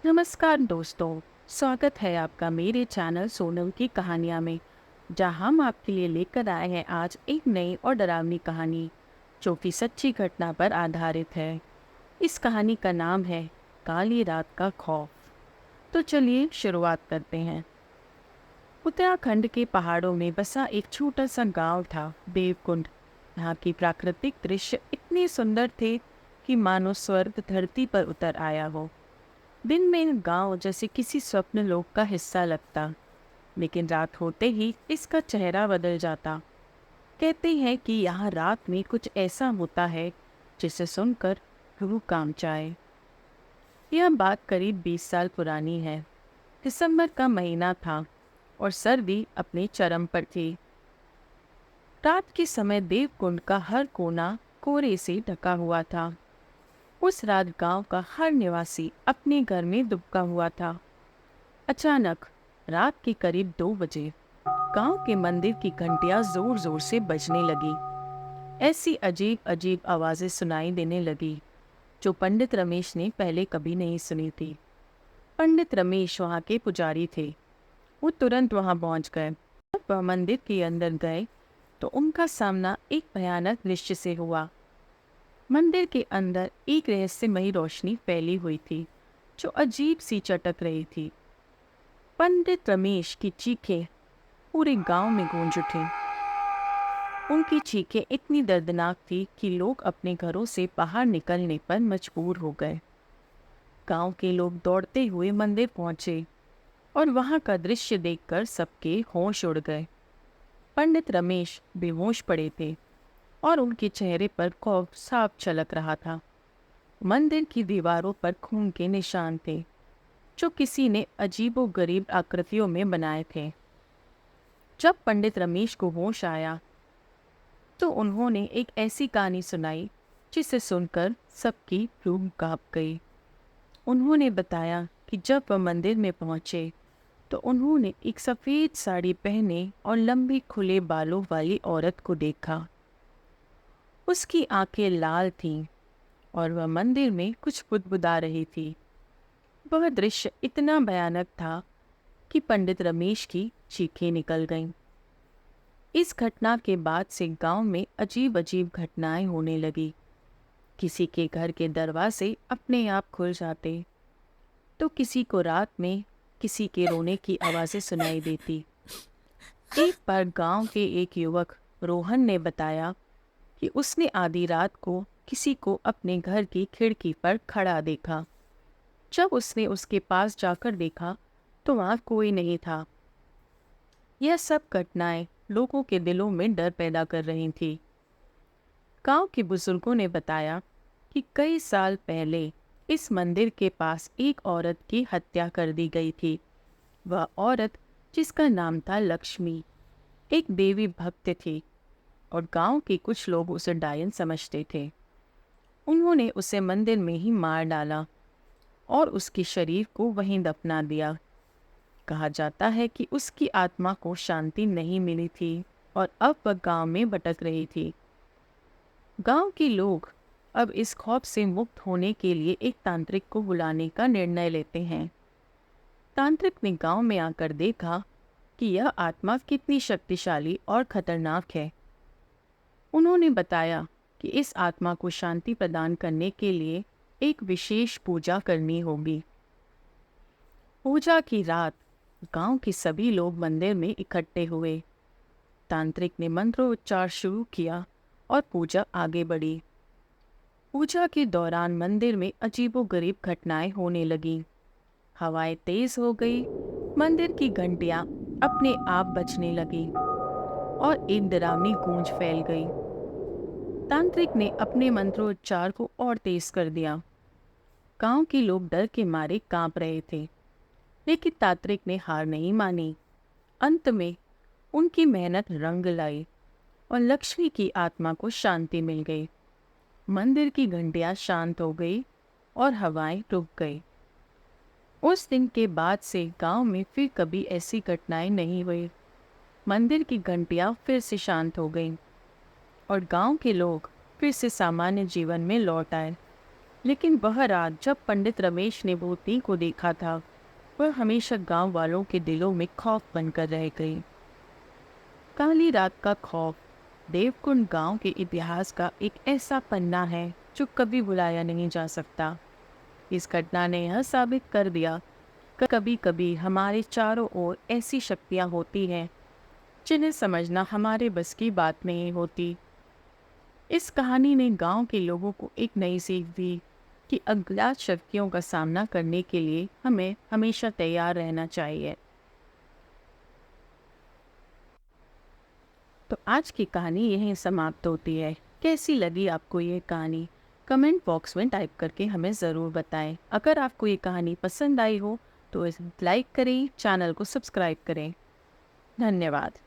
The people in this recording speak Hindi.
नमस्कार दोस्तों। स्वागत है आपका मेरे चैनल सोनम की कहानियाँ में, जहाँ हम आपके लिए लेकर आए हैं आज एक नई और डरावनी कहानी जो कि सच्ची घटना पर आधारित है। इस कहानी का नाम है काली रात का खौफ। तो चलिए शुरुआत करते हैं। उत्तराखंड के पहाड़ों में बसा एक छोटा सा गांव था, देवकुंड। यहाँ की प्राकृतिक दृश्य इतने सुंदर थे कि मानो स्वर्ग धरती पर उतर आया हो। दिन में गांव जैसे किसी स्वप्न लोक का हिस्सा लगता, लेकिन रात होते ही इसका चेहरा बदल जाता। कहते हैं कि यहाँ रात में कुछ ऐसा होता है जिसे सुनकर रूह कांप जाए। यह बात करीब 20 साल पुरानी है। दिसंबर का महीना था और सर्दी अपने चरम पर थी। रात के समय देवकुंड का हर कोना कोहरे से ढका हुआ था। उस रात गांव का हर निवासी अपने घर में दुबका हुआ था। अचानक रात के करीब 2 बजे गांव के मंदिर की घंटियां जोर जोर से बजने लगी। ऐसी अजीब अजीब आवाजें सुनाई देने लगी जो पंडित रमेश ने पहले कभी नहीं सुनी थी। पंडित रमेश वहां के पुजारी थे। वो तुरंत वहां पहुंच गए। जब वह मंदिर के अंदर गए तो उनका सामना एक भयानक दृश्य से हुआ। मंदिर के अंदर एक रहस्यमयी रोशनी फैली हुई थी जो अजीब सी चटक रही थी। पंडित रमेश की चीखें पूरे गांव में गूंज उठी। उनकी चीखें इतनी दर्दनाक थी कि लोग अपने घरों से बाहर निकलने पर मजबूर हो गए। गांव के लोग दौड़ते हुए मंदिर पहुंचे और वहां का दृश्य देखकर सबके होश उड़ गए। पंडित रमेश बेहोश पड़े थे और उनके चेहरे पर खौफ साफ झलक रहा था। मंदिर की दीवारों पर खून के निशान थे जो किसी ने अजीबोगरीब आकृतियों में बनाए थे। जब पंडित रमेश को होश आया तो उन्होंने एक ऐसी कहानी सुनाई जिसे सुनकर सबकी रूह कांप गई। उन्होंने बताया कि जब वह मंदिर में पहुंचे तो उन्होंने एक सफ़ेद साड़ी पहने और लंबी खुले बालों वाली औरत को देखा। उसकी आंखें लाल थीं और वह मंदिर में कुछ बुदबुदा रही थी। वह दृश्य इतना भयानक था कि पंडित रमेश की चीखें निकल गईं। इस घटना के बाद से गांव में अजीब अजीब घटनाएं होने लगी। किसी के घर के दरवाजे अपने आप खुल जाते तो किसी को रात में किसी के रोने की आवाज़ें सुनाई देती। एक बार गांव के एक युवक रोहन ने बताया कि उसने आधी रात को किसी को अपने घर की खिड़की पर खड़ा देखा। जब उसने उसके पास जाकर देखा तो वहाँ कोई नहीं था। यह सब घटनाएं लोगों के दिलों में डर पैदा कर रही थी। गांव के बुजुर्गों ने बताया कि कई साल पहले इस मंदिर के पास एक औरत की हत्या कर दी गई थी। वह औरत, जिसका नाम था लक्ष्मी, एक देवी भक्त थी और गांव के कुछ लोग उसे डायन समझते थे। उन्होंने उसे मंदिर में ही मार डाला और उसके शरीर को वहीं दफना दिया। कहा जाता है कि उसकी आत्मा को शांति नहीं मिली थी और अब वह गांव में भटक रही थी। गांव के लोग अब इस खौफ से मुक्त होने के लिए एक तांत्रिक को बुलाने का निर्णय लेते हैं। तांत्रिक ने गांव में आकर देखा कि यह आत्मा कितनी शक्तिशाली और खतरनाक है। उन्होंने बताया कि इस आत्मा को शांति प्रदान करने के लिए एक विशेष पूजा करनी होगी। पूजा की रात गांव के सभी लोग मंदिर में इकट्ठे हुए। तांत्रिक ने मंत्रोच्चार शुरू किया और पूजा आगे बढ़ी। पूजा के दौरान मंदिर में अजीबोगरीब घटनाएं होने लगीं। हवाएं तेज हो गई, मंदिर की घंटियां अपने आप बजने लगी और एक डरावनी गूंज फैल गई। तांत्रिक ने अपने मंत्रोच्चार को और तेज कर दिया। गांव के लोग डर के मारे कांप रहे थे, लेकिन तांत्रिक ने हार नहीं मानी। अंत में उनकी मेहनत रंग लाई और लक्ष्मी की आत्मा को शांति मिल गई। मंदिर की घंटियां शांत हो गई और हवाएं रुक गई। उस दिन के बाद से गांव में फिर कभी ऐसी घटनाएं नहीं हुई। मंदिर की घंटियां फिर से शांत हो गईं और गांव के लोग फिर से सामान्य जीवन में लौट आए। लेकिन वह रात जब पंडित रमेश ने भूतनी को देखा था, वह हमेशा गांव वालों के दिलों में खौफ बनकर रह गई। काली रात का खौफ देवकुंड गांव के इतिहास का एक ऐसा पन्ना है जो कभी भुलाया नहीं जा सकता। इस घटना ने यह साबित कर दिया कि कभी कभी हमारे चारों ओर ऐसी शक्तियां होती हैं जिन्हें समझना हमारे बस की बात नहीं होती। इस कहानी ने गांव के लोगों को एक नई सीख दी कि अज्ञात शक्तियों का सामना करने के लिए हमें हमेशा तैयार रहना चाहिए। तो आज की कहानी यहीं समाप्त होती है। कैसी लगी आपको ये कहानी? कमेंट बॉक्स में टाइप करके हमें ज़रूर बताएं। अगर आपको ये कहानी पसंद आई हो तो इसे लाइक करें, चैनल को सब्सक्राइब करें। धन्यवाद।